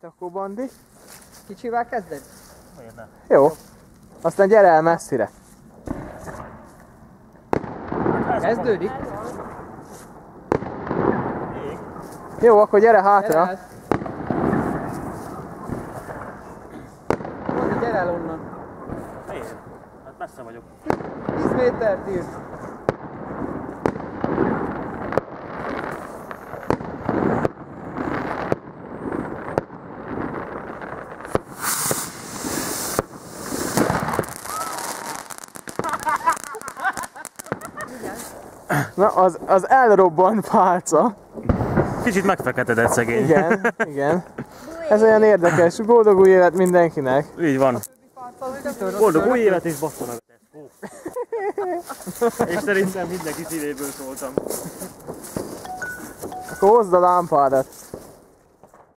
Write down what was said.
Hát akkor Bandi. Kicsivel kezded? Miért nem? Jó. Aztán gyere el messzire. Kezdődik? Jó, akkor gyere hátra. Gyere el onnan. Miért? Hát messze vagyok. 10 métert írt. Na, az elrobbant pálca. Kicsit megfeketedett szegény. Igen, igen. Ez olyan érdekes. Boldog új évet mindenkinek. Így van. Boldog új évet és bassza meg a Tesco. És szerintem mindenki szívéből szóltam. Akkor hozd a lámpádat.